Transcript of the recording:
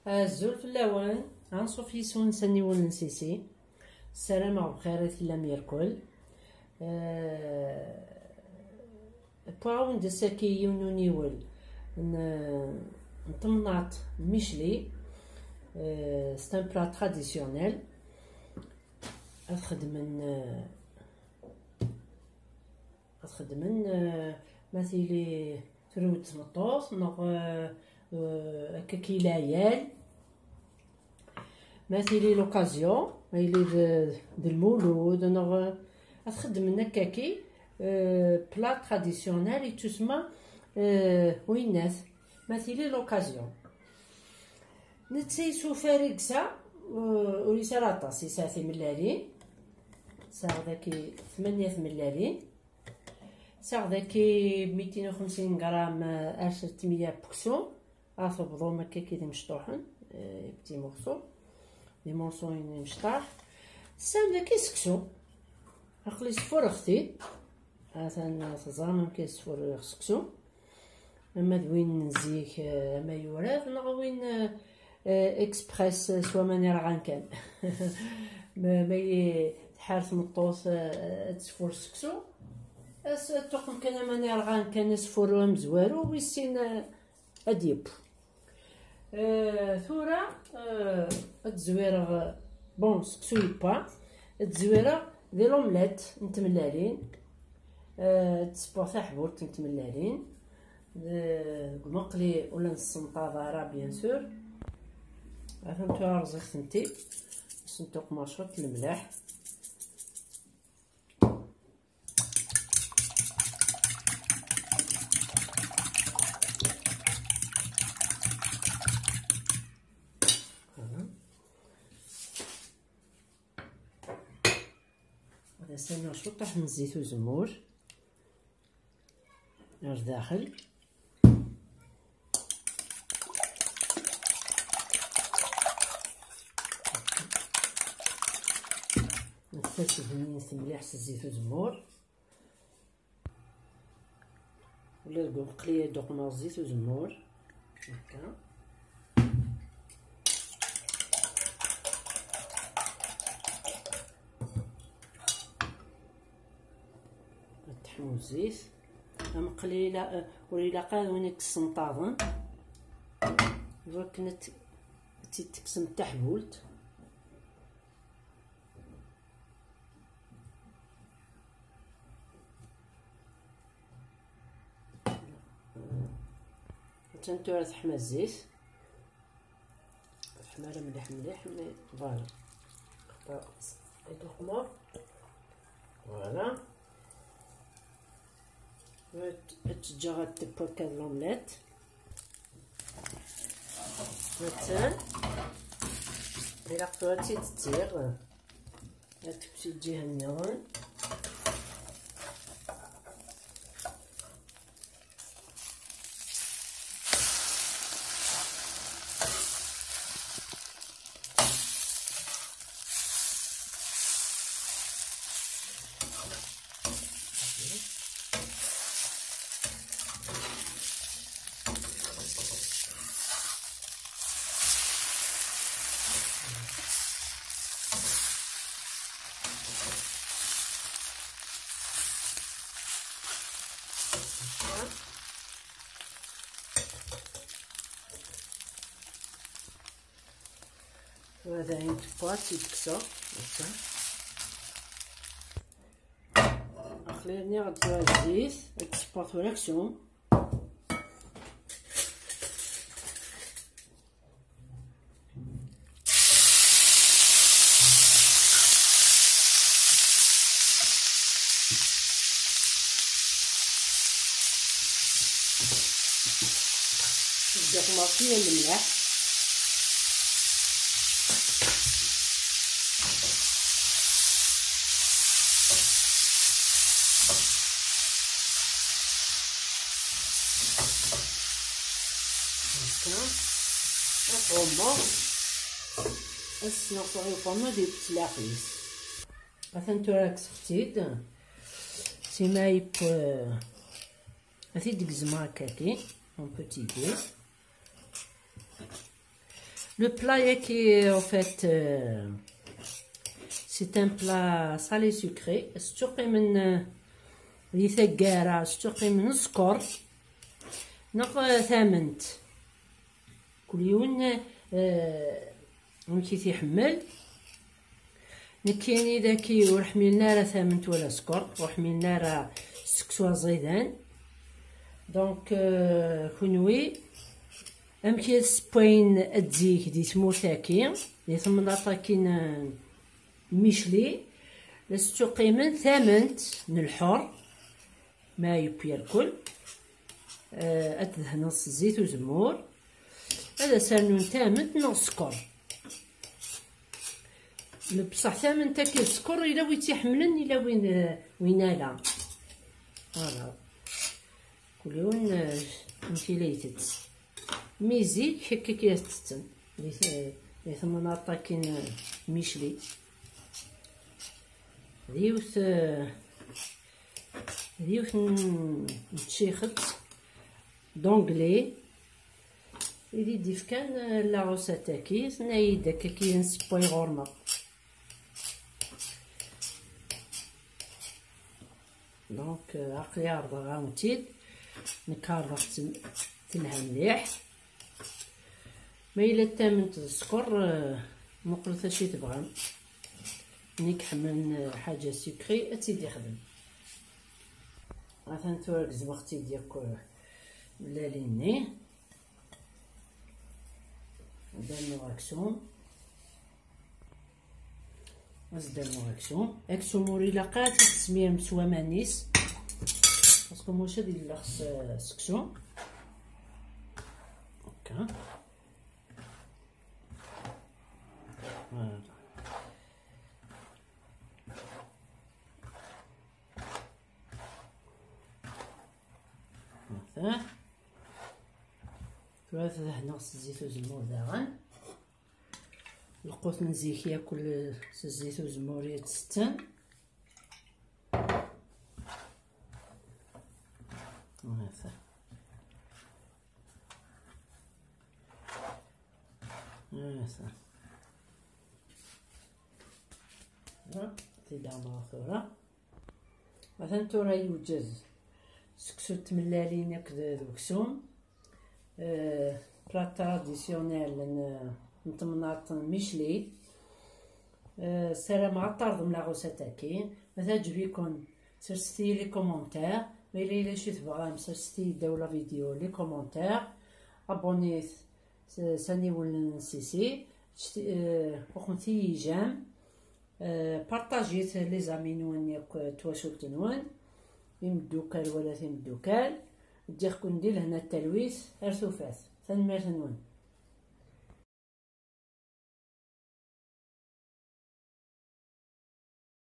الزول في اللوان عنصف يسون سني ونسيسي السلام بخير لم يركل باون دو ساكي يونونيول نطمنات ميشلي سي ان بلا تراديسيونيل أخدمن مثلي تروت مطوط نغ هكاكي ليال مثلي لوكازيون ميلي د المولود نغ أخدمن هكاكي بلا تراديسيونيل تسمى ويناث مثلي لوكازيون نتسيسو فارقسا وليس لاطاس يساثي ملالين ساغ ذاكي 8 ملالين ساغ ذاكي 250 غرام 600 بوكسون افضو هكاكي دي مشطوحن بتي مورسو دي مورسوين مشطاح سام ذاكي سكسو اخلي صفور اختي مثلا تزامن كيصفر سكسو اما دوين نزيك اما يورات نغوين اكسبريس سوا ماني راه غنكان ما تحارث مطوس تسفور سكسو اس توقم كان ماني راه غنكان سفور مزوارو ويسين اديب ثورة تزوير بون سكسو يبا تزوير دي لومليت نتملالين تسبوثا حبوط نتملالين المقلي ولا السنطاضة بيان سور فهمتو رزق ثنتي صندوق مشروط الملاح هذا سنة شو طحن الزيت وزمور نار داخل نفسد النيس مليح الزيت وزمور ولا القليه دوقنا الزيت وزمور هكا نطحنو الزيت مقليله وليلا قاونيك السنطاضن كنت تقسم تحبولت تنتورا تحمى الزيت تحمى مليح مليح فوالا خطا الخمر فوالا تجا تبوكا لومليت مثلا الى قطعتي تطير تمشي الجهه النيرون وهذا ينتبات يتكسى هكا اخليني غدير الزيت تسباط فراكسيون نبدا طماطية الملح الطوماط السنوطوري فما ديال التلاقيس مثلا نتوراك سختيد سيما يب هاتي ديك الزما هكاكي اون بوتي بي Le plat qui en fait c'est un plat salé sucré. استوقي من لي ثقارة، استوقي من السكر نق ثامنت كل يوم مكي تيحمل نكيني داكي ورحملنا راه ثامنت ولا سكر ورحملنا راه سكسوا زيدان دونك كونوي امكي سبوين ادزيك دي سموثاكي دي ثمنطا كاين ميشلي لستقيمن ثامنت نلحر ما يبيا الكل ادهن نص زيت وزمور هذا سانون ثامنت نص سكر بصح ثامن تاكل السكر الا وين تيحملن الا وين لا فوالا كل يوم نتيليتت ميزيك هكا كيستن لي ثمنطا كاين ميشلي ريوث نتشيخت دونغلي إلي ديف كان لاغوسا تاكي نايد هكا كي نسبوي غورما دونك عقلي عرضة غامتيد نكارغت تلها مليح ما إلا تامنت السكر مقلت شي تبغى نيك حمل حاجة سكري أتيدي يخدم مثلا توركز وقتي ديالك بلاليني دانو اكسون اكسون موري لاقات تسميه مسوا مانيس باسكو موش هادي لاخص سكسون هكا فوالا ثلاثة هنا الزيت وزمور داغن القوت نزيك ياكل الزيت وزمور يتستن هذا تيدعم ثورة مثلا تورا يوجد سكسو تملالين هكذا دوكسوم بلا تراديسيونيل نتمناط ميشلي سلام عطر من لاغوسا تاكي مثلا جبيكم سرستي لي كومونتير ما الا شي تبغى سرستي داولا فيديو لي كومونتير ابوني ساني ولا نسيسي وخمتي جام بارطاجيت لي زامي نون ياك تواشلت نون يمدوكال ولا تيمدوكال دير كون ندير هنا التلويث ارثوفات ثاني نون